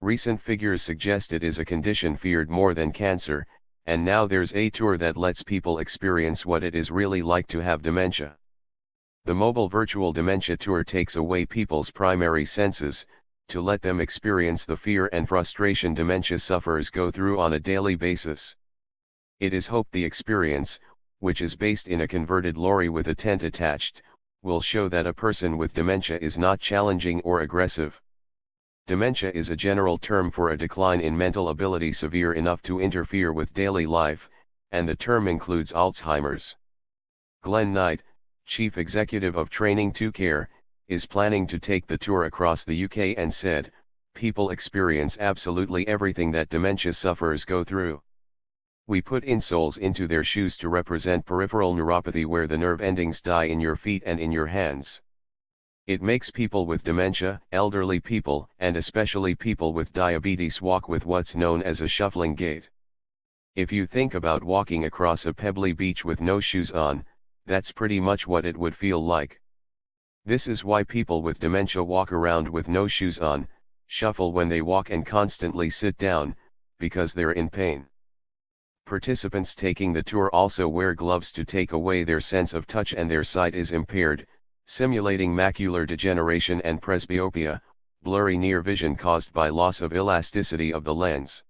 Recent figures suggest it is a condition feared more than cancer, and now there's a tour that lets people experience what it is really like to have dementia. The mobile Virtual Dementia Tour takes away people's primary senses, to let them experience the fear and frustration dementia sufferers go through on a daily basis. It is hoped the experience, which is based in a converted lorry with a tent attached, will show that a person with dementia is not challenging or aggressive. Dementia is a general term for a decline in mental ability severe enough to interfere with daily life, and the term includes Alzheimer's. Glenn Knight, Chief Executive of Training to Care, is planning to take the tour across the UK and said, "People experience absolutely everything that dementia sufferers go through. We put insoles into their shoes to represent peripheral neuropathy where the nerve endings die in your feet and in your hands. It makes people with dementia, elderly people, and especially people with diabetes walk with what's known as a shuffling gait. If you think about walking across a pebbly beach with no shoes on, that's pretty much what it would feel like. This is why people with dementia walk around with no shoes on, shuffle when they walk and constantly sit down, because they're in pain." Participants taking the tour also wear gloves to take away their sense of touch and their sight is impaired, simulating macular degeneration and presbyopia, blurry near vision caused by loss of elasticity of the lens.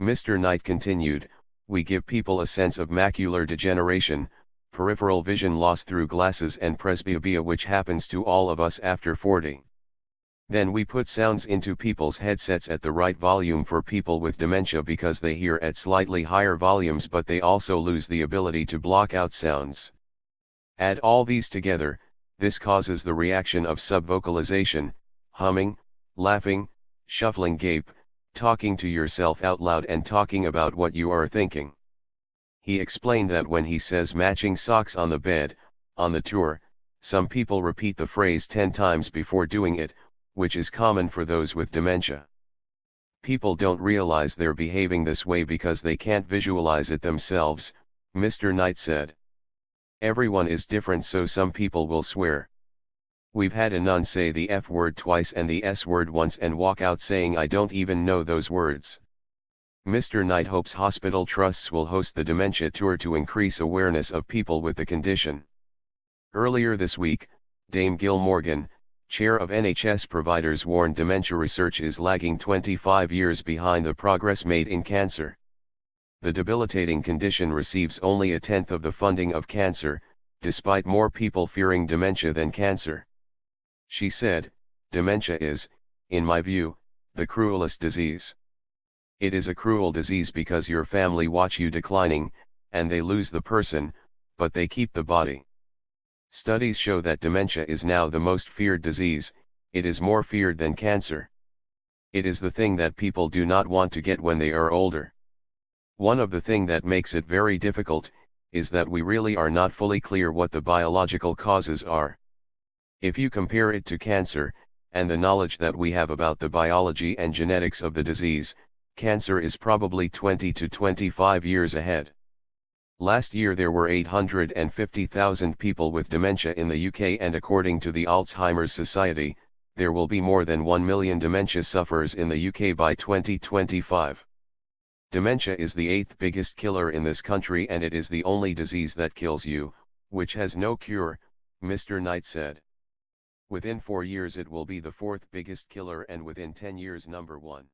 Mr. Knight continued, "We give people a sense of macular degeneration, peripheral vision loss through glasses and presbyopia which happens to all of us after 40. Then we put sounds into people's headsets at the right volume for people with dementia because they hear at slightly higher volumes but they also lose the ability to block out sounds. Add all these together, this causes the reaction of subvocalization, humming, laughing, shuffling gait, talking to yourself out loud and talking about what you are thinking." He explained that when he says matching socks on the bed, on the tour, some people repeat the phrase 10 times before doing it, which is common for those with dementia. People don't realize they're behaving this way because they can't visualize it themselves, Mr. Knight said. "Everyone is different, so some people will swear. We've had a nun say the F word twice and the S word once and walk out saying I don't even know those words." Mr. Knight hopes hospital trusts will host the dementia tour to increase awareness of people with the condition. Earlier this week, Dame Gil Morgan, chair of NHS providers, warned dementia research is lagging 25 years behind the progress made in cancer. The debilitating condition receives only a tenth of the funding of cancer, despite more people fearing dementia than cancer. She said, "Dementia is, in my view, the cruelest disease. It is a cruel disease because your family watch you declining, and they lose the person, but they keep the body. Studies show that dementia is now the most feared disease, it is more feared than cancer. It is the thing that people do not want to get when they are older. One of the things that makes it very difficult, is that we really are not fully clear what the biological causes are. If you compare it to cancer, and the knowledge that we have about the biology and genetics of the disease, cancer is probably 20 to 25 years ahead. Last year there were 850,000 people with dementia in the UK, and according to the Alzheimer's Society, there will be more than 1 million dementia sufferers in the UK by 2025. Dementia is the 8th biggest killer in this country, and it is the only disease that kills you, which has no cure, Mr. Knight said. Within 4 years it will be the 4th biggest killer, and within 10 years number 1.